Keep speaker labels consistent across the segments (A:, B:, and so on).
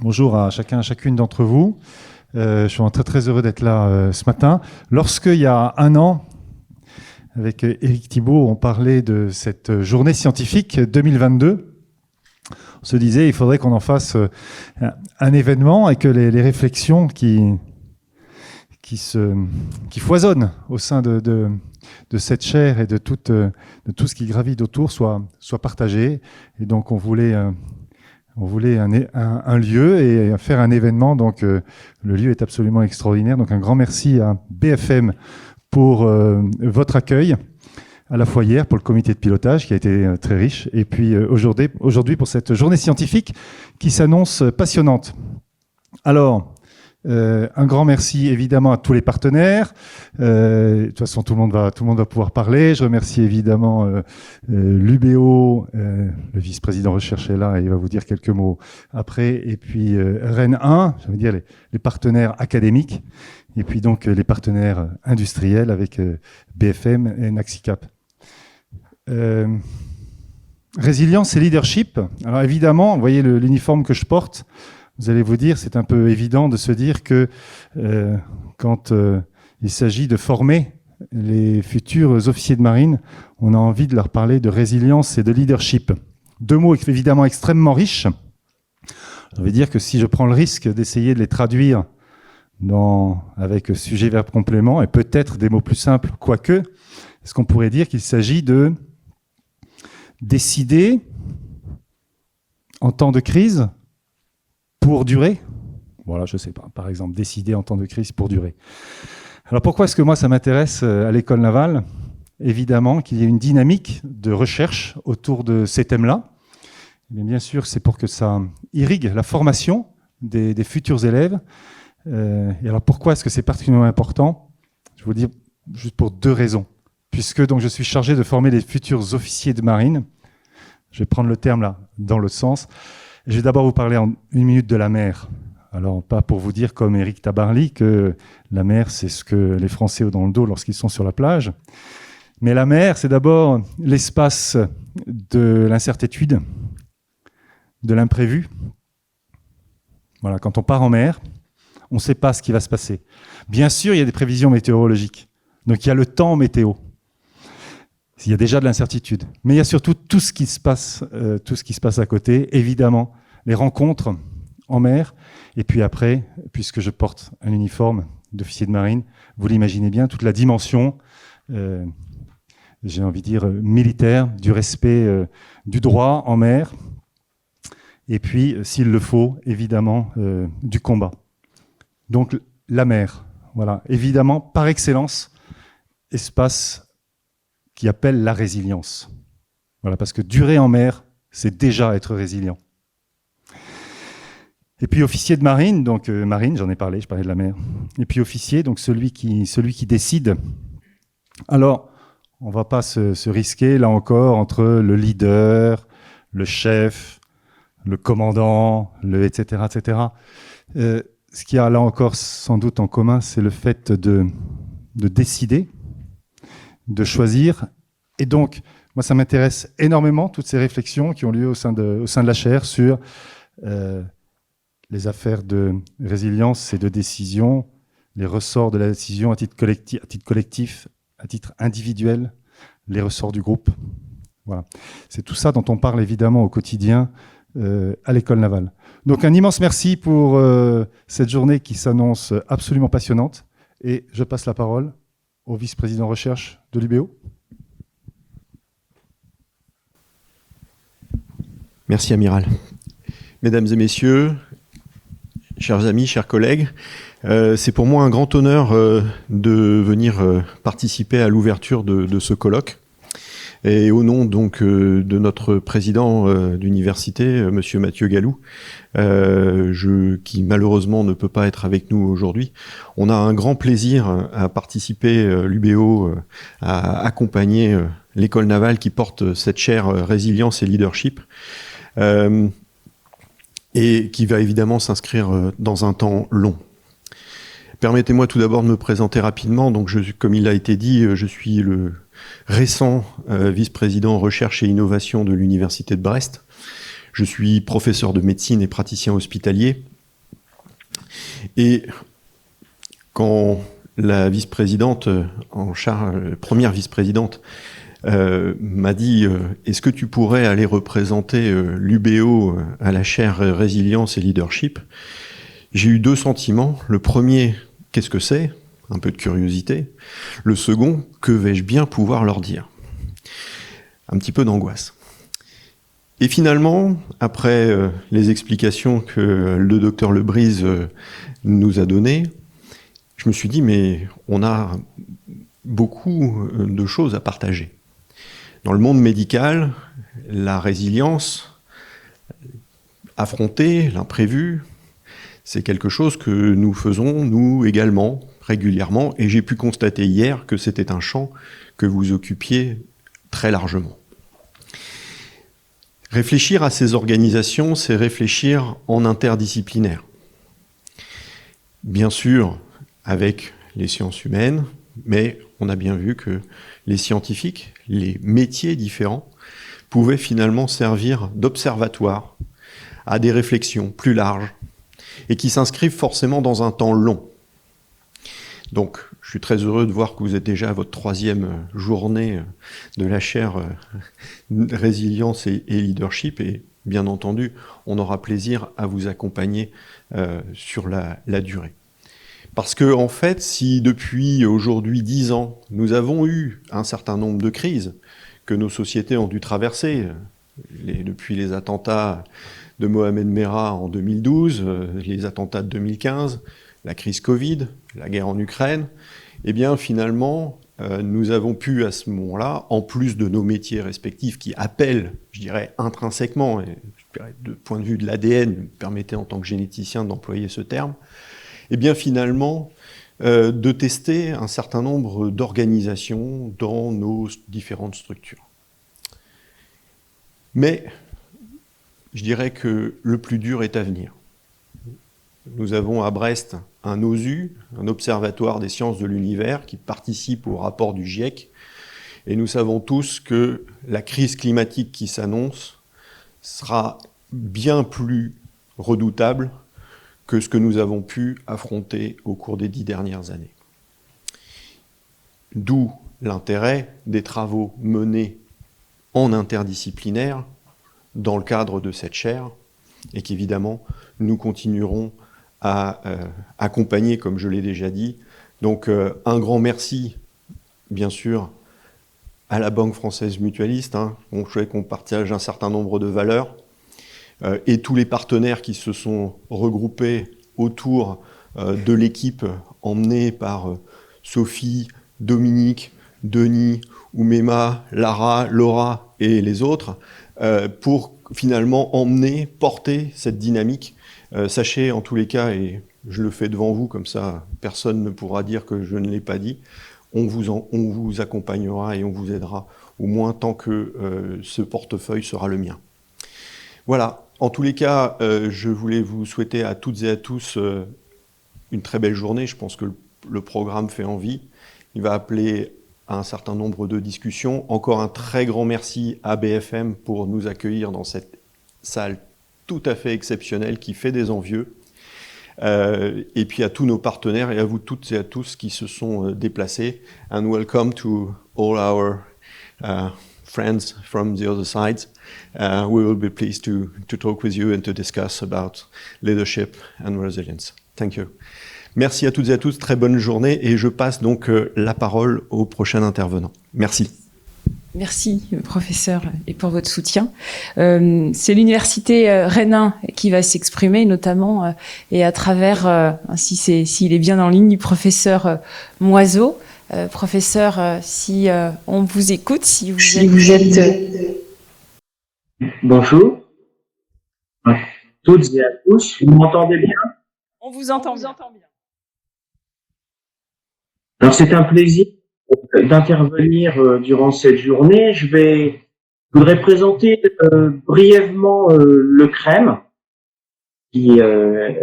A: Bonjour à chacun et chacune d'entre vous. Je suis très très heureux d'être là ce matin. Lorsqu'il y a un an, avec Éric Thibault, on parlait de cette journée scientifique 2022, on se disait il faudrait qu'on en fasse un événement et que les réflexions qui foisonnent au sein de cette chaire et de tout ce qui gravite autour soient partagées. Et donc on voulait un lieu et faire un événement. Donc le lieu est absolument extraordinaire. Donc un grand merci à BFM pour votre accueil à la Foyère, pour le comité de pilotage qui a été très riche. Et puis aujourd'hui pour cette journée scientifique qui s'annonce passionnante. Alors, un grand merci évidemment à tous les partenaires. De toute façon, tout le monde va pouvoir parler. Je remercie évidemment l'UBO, le vice-président recherche est là et il va vous dire quelques mots après. Et puis Rennes 1, je veux dire les partenaires académiques. Et puis donc les partenaires industriels avec BFM et Naxicap. Résilience et leadership. Alors évidemment, vous voyez l'uniforme que je porte. Vous allez vous dire, c'est un peu évident de se dire que quand il s'agit de former les futurs officiers de marine, on a envie de leur parler de résilience et de leadership. Deux mots évidemment extrêmement riches. Je veux dire que si je prends le risque d'essayer de les traduire avec sujet, verbe, complément, et peut-être des mots plus simples, quoique, est-ce qu'on pourrait dire qu'il s'agit de décider en temps de crise pour durer? Voilà, je sais pas. Par exemple, décider en temps de crise pour durer. Alors pourquoi est-ce que moi ça m'intéresse à l'école navale? Évidemment qu'il y ait une dynamique de recherche autour de ces thèmes-là. Mais bien sûr, c'est pour que ça irrigue la formation des futurs élèves. Et alors pourquoi est-ce que c'est particulièrement important? Je vais vous dire juste pour deux raisons. Puisque donc je suis chargé de former les futurs officiers de marine. Je vais prendre le terme là dans l'autre sens. Je vais d'abord vous parler en une minute de la mer. Alors, pas pour vous dire comme Éric Tabarly que la mer, c'est ce que les Français ont dans le dos lorsqu'ils sont sur la plage. Mais la mer, c'est d'abord l'espace de l'incertitude, de l'imprévu. Voilà, quand on part en mer, on ne sait pas ce qui va se passer. Bien sûr, il y a des prévisions météorologiques. Donc, il y a le temps météo. Il y a déjà de l'incertitude. Mais il y a surtout tout ce qui se passe à côté. Évidemment, les rencontres en mer. Et puis après, puisque je porte un uniforme d'officier de marine, vous l'imaginez bien, toute la dimension, j'ai envie de dire, militaire, du respect du droit en mer. Et puis, s'il le faut, évidemment, du combat. Donc, la mer, voilà. Évidemment, par excellence, espace qui appelle la résilience. Voilà, parce que durer en mer, c'est déjà être résilient. Et puis officier de marine, donc marine, j'en ai parlé, je parlais de la mer. Et puis officier, donc celui qui décide. Alors, on ne va pas se risquer, là encore, entre le leader, le chef, le commandant, le etc., etc. Ce qu'il y a là encore sans doute en commun, c'est le fait de décider, de choisir. Et donc, moi, ça m'intéresse énormément, toutes ces réflexions qui ont lieu au sein de la chaire sur les affaires de résilience et de décision, les ressorts de la décision à titre collectif, à titre individuel, les ressorts du groupe. Voilà. C'est tout ça dont on parle évidemment au quotidien à l'école navale. Donc un immense merci pour cette journée qui s'annonce absolument passionnante. Et je passe la parole au vice-président recherche de l'UBO.
B: Merci, Amiral. Mesdames et messieurs, chers amis, chers collègues, c'est pour moi un grand honneur de venir participer à l'ouverture de ce colloque. Et au nom donc de notre président d'université, Monsieur Mathieu Gallou, qui malheureusement ne peut pas être avec nous aujourd'hui, on a un grand plaisir à participer, l'UBO, à accompagner l'école navale qui porte cette chaire résilience et leadership, et qui va évidemment s'inscrire dans un temps long. Permettez-moi tout d'abord de me présenter rapidement. Donc, comme il a été dit, je suis le récent vice-président recherche et innovation de l'Université de Brest. Je suis professeur de médecine et praticien hospitalier Et quand la vice-présidente première vice-présidente, m'a dit est-ce que tu pourrais aller représenter l'UBO à la chaire Résilience et Leadership, j'ai eu deux sentiments. Le premier, qu'est-ce que c'est? Un peu de curiosité. Le second, que vais-je bien pouvoir leur dire? Un petit peu d'angoisse. Et finalement, après les explications que le docteur Lebrise nous a données, je me suis dit, mais on a beaucoup de choses à partager. Dans le monde médical, la résilience, affronter l'imprévu, c'est quelque chose que nous faisons, nous également, régulièrement, et j'ai pu constater hier que c'était un champ que vous occupiez très largement. Réfléchir à ces organisations, c'est réfléchir en interdisciplinaire. Bien sûr, avec les sciences humaines, mais on a bien vu que les scientifiques, les métiers différents, pouvaient finalement servir d'observatoire à des réflexions plus larges et qui s'inscrivent forcément dans un temps long. Donc, je suis très heureux de voir que vous êtes déjà à votre 3e journée de la chaire Résilience et Leadership, et bien entendu, on aura plaisir à vous accompagner sur la durée. Parce que, en fait, si depuis aujourd'hui 10 ans, nous avons eu un certain nombre de crises que nos sociétés ont dû traverser, depuis les attentats de Mohamed Merah en 2012, les attentats de 2015, la crise Covid, la guerre en Ukraine, eh bien finalement, nous avons pu à ce moment-là, en plus de nos métiers respectifs qui appellent, je dirais intrinsèquement, et je dirais, de point de vue de l'ADN, permettez en tant que généticien d'employer ce terme, eh bien finalement, de tester un certain nombre d'organisations dans nos différentes structures. Mais je dirais que le plus dur est à venir. Nous avons à Brest un OSU, un observatoire des sciences de l'univers, qui participe au rapport du GIEC, et nous savons tous que la crise climatique qui s'annonce sera bien plus redoutable que ce que nous avons pu affronter au cours des 10 dernières années. D'où l'intérêt des travaux menés en interdisciplinaire dans le cadre de cette chaire, et qu'évidemment, nous continuerons à accompagner, comme je l'ai déjà dit. Donc, un grand merci, bien sûr, à la Banque française mutualiste. Je souhaite qu'on partage un certain nombre de valeurs, et tous les partenaires qui se sont regroupés autour de l'équipe emmenée par Sophie, Dominique, Denis, Oumema, Lara, Laura et les autres, pour finalement emmener, porter cette dynamique. Sachez en tous les cas, et je le fais devant vous, comme ça personne ne pourra dire que je ne l'ai pas dit, on vous accompagnera et on vous aidera au moins tant que ce portefeuille sera le mien. Voilà, en tous les cas, je voulais vous souhaiter à toutes et à tous une très belle journée. Je pense que le programme fait envie. Il va appeler à un certain nombre de discussions. Encore un très grand merci à BFM pour nous accueillir dans cette salle tout à fait exceptionnelle qui fait des envieux. Et puis à tous nos partenaires et à vous toutes et à tous qui se sont déplacés. And welcome to all our friends from the other sides. We will be pleased to talk with you and to discuss about leadership and resilience. Thank you. Merci à toutes et à tous, très bonne journée, et je passe donc la parole au prochain intervenant. Merci.
C: Merci, professeur, et pour votre soutien. C'est l'université Rennes 1 qui va s'exprimer, notamment, et à travers, s'il est bien en ligne, du professeur Moiseau. Professeur, si on vous écoute, si vous êtes...
D: Bonjour à toutes et à tous, vous m'entendez bien?
C: On vous entend bien.
D: Alors c'est un plaisir d'intervenir durant cette journée. Je voudrais présenter brièvement le CREM, qui est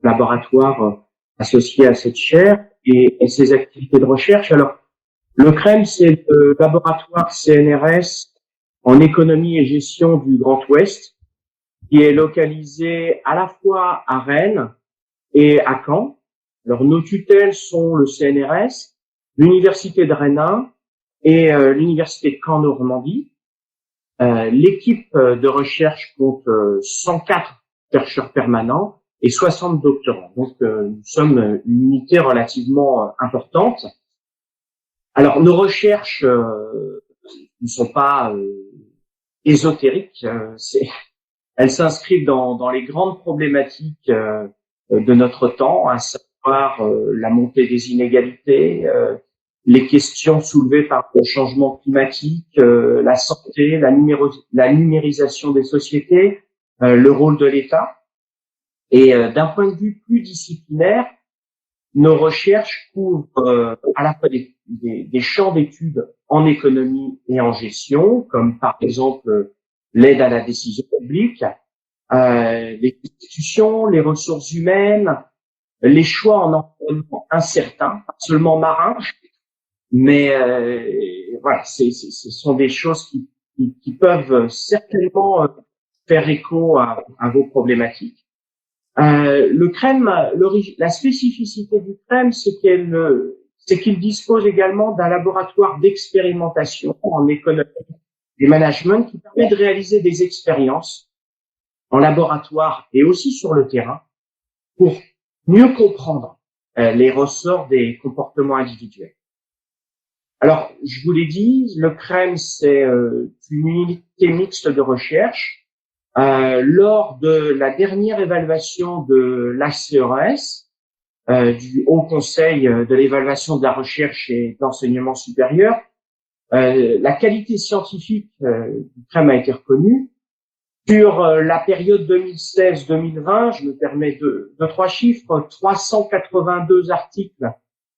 D: laboratoire associé à cette chaire et ses activités de recherche. Alors le CREM, c'est le laboratoire CNRS en économie et gestion du Grand Ouest, qui est localisé à la fois à Rennes et à Caen. Alors, nos tutelles sont le CNRS, l'Université de Rennes et l'Université de Caen-Normandie. L'équipe de recherche compte 104 chercheurs permanents et 60 doctorants. Donc, nous sommes une unité relativement importante. Alors, nos recherches ne sont pas ésotériques. Elles s'inscrivent dans les grandes problématiques de notre temps, à savoir la montée des inégalités, les questions soulevées par le changement climatique, la santé, la numérisation des sociétés, le rôle de l'État. Et d'un point de vue plus disciplinaire, nos recherches couvrent à la fois des champs d'études en économie et en gestion, comme par exemple l'aide à la décision publique, les institutions, les ressources humaines, les choix en environnement incertain, pas seulement marin, mais voilà, ce sont des choses qui peuvent certainement faire écho à vos problématiques. Le CREM, la spécificité du CREM, c'est qu'il dispose également d'un laboratoire d'expérimentation en économie et management qui permet de réaliser des expériences en laboratoire et aussi sur le terrain pour mieux comprendre les ressorts des comportements individuels. Alors, je vous l'ai dit, le CREM, c'est une unité mixte de recherche. Lors de la dernière évaluation de l'HCERES, du Haut Conseil de l'évaluation de la recherche et de l'enseignement supérieur, la qualité scientifique du CREM a été reconnue. Sur la période 2016-2020, je me permets deux, trois chiffres, 382 articles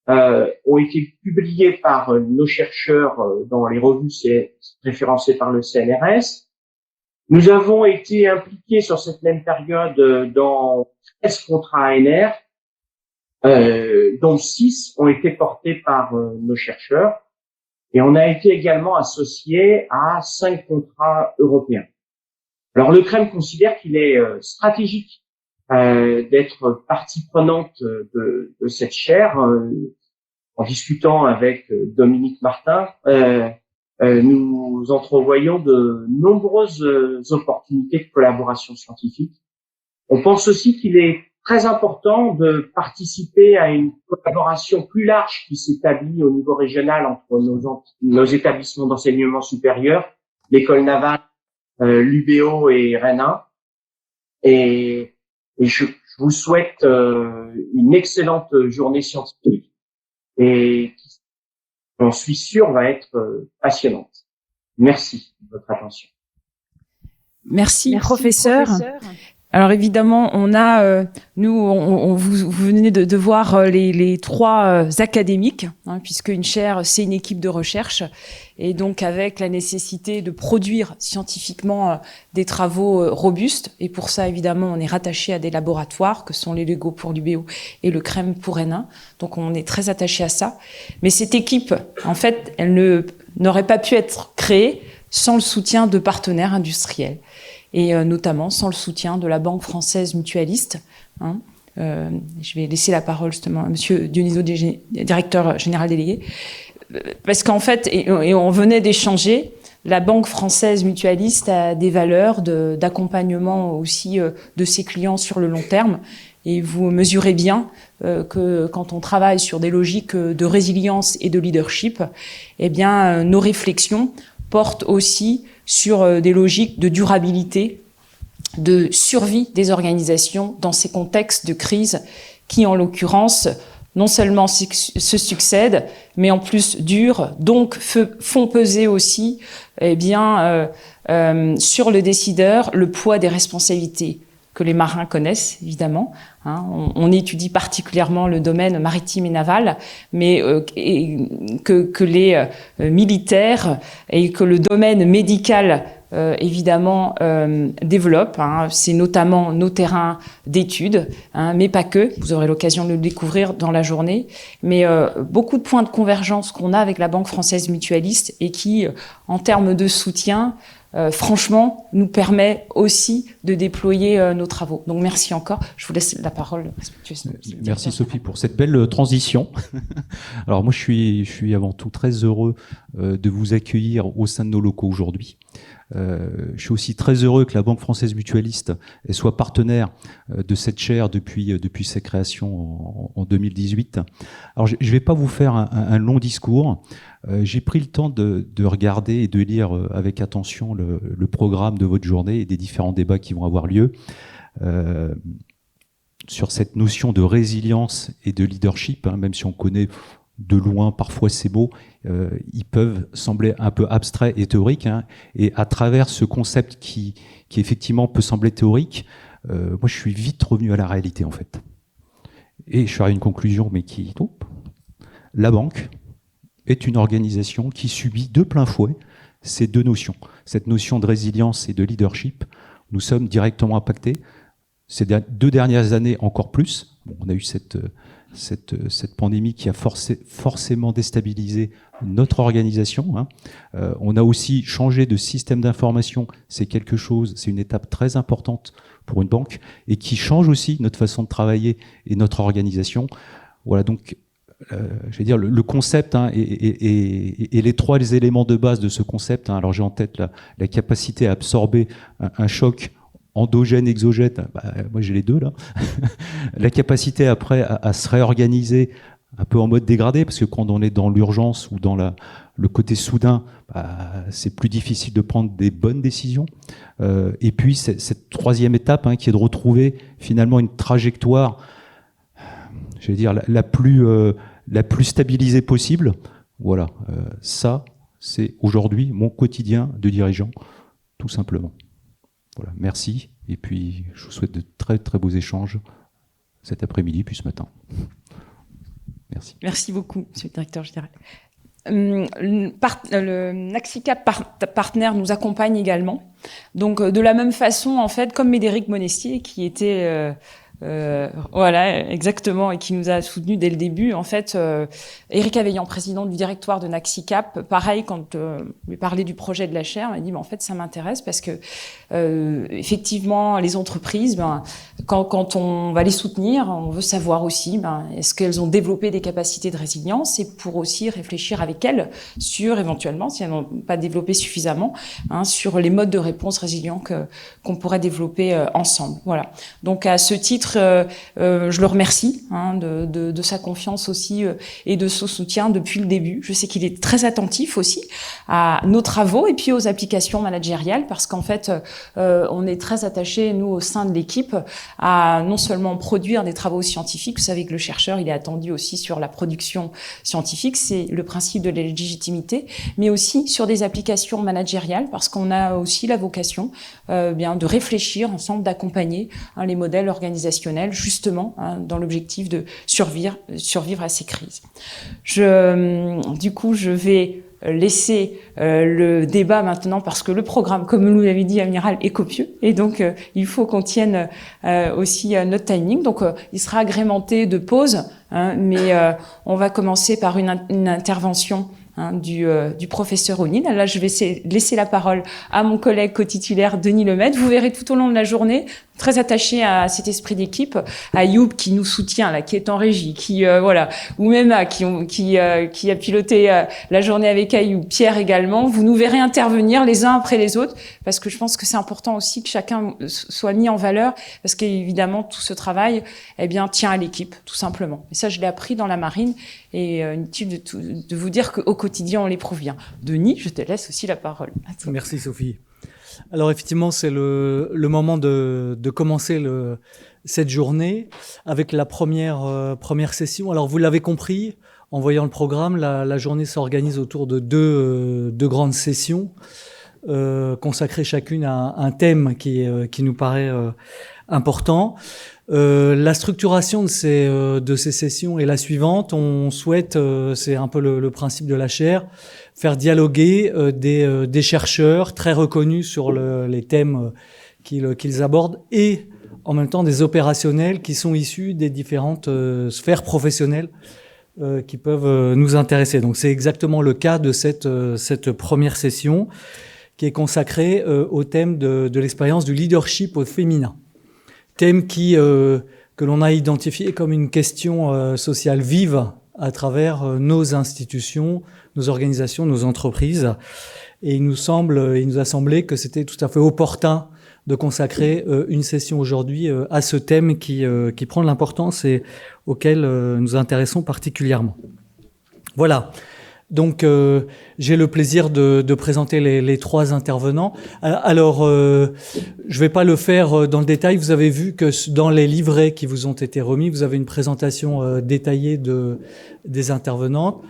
D: ont été publiés par nos chercheurs dans les revues référencées par le CNRS. Nous avons été impliqués sur cette même période dans 13 contrats ANR, dont 6 ont été portés par nos chercheurs. Et on a été également associé à 5 contrats européens. Alors le CREM considère qu'il est stratégique d'être partie prenante de cette chaire. En discutant avec Dominique Martin, nous entrevoyons de nombreuses opportunités de collaboration scientifique. On pense aussi qu'il est très important de participer à une collaboration plus large qui s'établit au niveau régional entre nos établissements d'enseignement supérieur, l'école navale, l'UBO et Rennes 1. Et je vous souhaite une excellente journée scientifique et qui, j'en suis sûr, va être passionnante. Merci de votre attention.
C: Merci professeur. Alors évidemment, on a, vous venez de voir les trois académiques, hein, puisque une chaire, c'est une équipe de recherche, et donc avec la nécessité de produire scientifiquement des travaux robustes. Et pour ça, évidemment, on est rattaché à des laboratoires que sont les LEGO pour l'UBO et le CREM pour Rennes 1. Donc on est très attaché à ça. Mais cette équipe, en fait, elle n'aurait pas pu être créée sans le soutien de partenaires industriels. Et notamment sans le soutien de la Banque française mutualiste. Hein. Je vais laisser la parole justement à Monsieur Dioniso, directeur général délégué, parce qu'en fait, et on venait d'échanger, la Banque française mutualiste a des valeurs d'accompagnement aussi de ses clients sur le long terme. Et vous mesurez bien que quand on travaille sur des logiques de résilience et de leadership, eh bien, nos réflexions portent aussi sur des logiques de durabilité, de survie des organisations dans ces contextes de crise qui, en l'occurrence, non seulement se succèdent, mais en plus durent, donc font peser aussi sur le décideur le poids des responsabilités que les marins connaissent, évidemment. Hein. On étudie particulièrement le domaine maritime et naval, mais que les militaires et que le domaine médical, évidemment, développe. Hein. C'est notamment nos terrains d'études, hein, mais pas que. Vous aurez l'occasion de le découvrir dans la journée. Mais beaucoup de points de convergence qu'on a avec la Banque française mutualiste et qui, en termes de soutien, franchement, nous permet aussi de déployer nos travaux. Donc merci encore. Je vous laisse la parole.
E: Merci Sophie pour cette belle transition. Alors moi, je suis avant tout très heureux de vous accueillir au sein de nos locaux aujourd'hui. Je suis aussi très heureux que la Banque Française Mutualiste soit partenaire de cette chaire depuis sa création en 2018. Alors je ne vais pas vous faire un long discours. J'ai pris le temps de regarder et de lire avec attention le programme de votre journée et des différents débats qui vont avoir lieu sur cette notion de résilience et de leadership, même si on connaît de loin parfois ces mots, ils peuvent sembler un peu abstraits et théoriques, et à travers ce concept qui effectivement peut sembler théorique, moi je suis vite revenu à la réalité en fait. Et je suis arrivé à une conclusion, mais la banque est une organisation qui subit de plein fouet ces deux notions. Cette notion de résilience et de leadership, nous sommes directement impactés. Ces 2 dernières années encore plus. Bon, on a eu cette pandémie qui a forcément déstabilisé notre organisation. On a aussi changé de système d'information. C'est une étape très importante pour une banque et qui change aussi notre façon de travailler et notre organisation. Voilà, donc, je vais dire, le concept et les 3 éléments de base de ce concept. Alors, j'ai en tête la capacité à absorber un choc endogène, exogène, moi j'ai les deux là. La capacité après à se réorganiser un peu en mode dégradé, parce que quand on est dans l'urgence ou dans le côté soudain, c'est plus difficile de prendre des bonnes décisions. Et puis cette 3e étape qui est de retrouver finalement une trajectoire, je vais dire, la plus stabilisée possible. Voilà, ça c'est aujourd'hui mon quotidien de dirigeant, tout simplement. Voilà, merci. Et puis, je vous souhaite de très, très beaux échanges cet après-midi, puis ce matin. Merci.
C: Merci beaucoup, monsieur le directeur général. Le Naxicap Partner nous accompagne également. Donc, de la même façon, en fait, comme Médéric Monestier, qui était... voilà, exactement, et qui nous a soutenus dès le début. En fait, Éric Aveillant, président du directoire de Naxicap, pareil, quand lui parlait du projet de la chaire, il m'a dit, en fait, ça m'intéresse parce que, effectivement, les entreprises, quand on va les soutenir, on veut savoir aussi, est-ce qu'elles ont développé des capacités de résilience, et pour aussi réfléchir avec elles sur, éventuellement, si elles n'ont pas développé suffisamment, sur les modes de réponse résilients qu'on pourrait développer ensemble. Voilà. Donc, à ce titre, je le remercie de sa confiance aussi et de son soutien depuis le début. Je sais qu'il est très attentif aussi à nos travaux et puis aux applications managériales, parce qu'en fait, on est très attachés, nous, au sein de l'équipe, à non seulement produire des travaux scientifiques. Vous savez que le chercheur, il est attendu aussi sur la production scientifique, c'est le principe de la légitimité, mais aussi sur des applications managériales, parce qu'on a aussi la vocation de réfléchir ensemble, d'accompagner les modèles organisationnels, justement, dans l'objectif de survivre à ces crises. Du coup, je vais laisser le débat maintenant, parce que le programme, comme nous l'avait dit Amiral, est copieux, et donc il faut qu'on tienne aussi notre timing. Donc il sera agrémenté de pauses, mais on va commencer par une intervention du professeur O'Neill. Là, je vais laisser la parole à mon collègue co-titulaire Denis Lemaitre. Vous verrez tout au long de la journée, très attaché à cet esprit d'équipe, à Youb qui nous soutient là, qui est en régie, ou même qui a piloté la journée avec Ayoub, Pierre également. Vous nous verrez intervenir les uns après les autres, parce que je pense que c'est important aussi que chacun soit mis en valeur, parce qu'évidemment tout ce travail, tient à l'équipe, tout simplement. Et ça, je l'ai appris dans la marine, et inutile de vous dire qu'au quotidien on l'éprouve bien. Denis, je te laisse aussi la parole.
F: Merci Sophie. Alors effectivement, c'est le moment de commencer cette journée avec la première session. Alors vous l'avez compris, en voyant le programme, la journée s'organise autour de deux grandes sessions consacrées chacune à un thème qui nous paraît important. La structuration de ces sessions est la suivante. On souhaite, c'est un peu le principe de la chaire, faire dialoguer des chercheurs très reconnus sur les thèmes qu'ils abordent, et en même temps des opérationnels qui sont issus des différentes sphères professionnelles qui peuvent nous intéresser. Donc c'est exactement le cas de cette première session, qui est consacré au thème de l'expérience du leadership au féminin. Thème que l'on a identifié comme une question sociale vive à travers nos institutions, nos organisations, nos entreprises. Et il nous a semblé que c'était tout à fait opportun de consacrer une session aujourd'hui à ce thème qui prend de l'importance et auquel nous intéressons particulièrement. Voilà. Donc, j'ai le plaisir de présenter les trois intervenants. Alors, je vais pas le faire dans le détail. Vous avez vu que dans les livrets qui vous ont été remis, vous avez une présentation détaillée des intervenantes.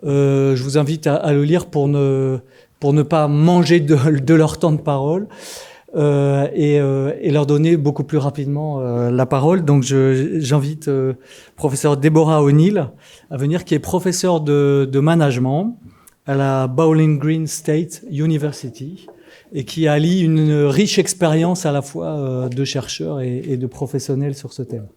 F: Je vous invite à le lire pour ne pas manger de leur temps de parole. Et leur donner beaucoup plus rapidement la parole. Donc j'invite professeur Deborah O'Neill à venir, qui est professeur de management à la Bowling Green State University et qui allie une riche expérience à la fois de chercheurs et de professionnels sur ce thème.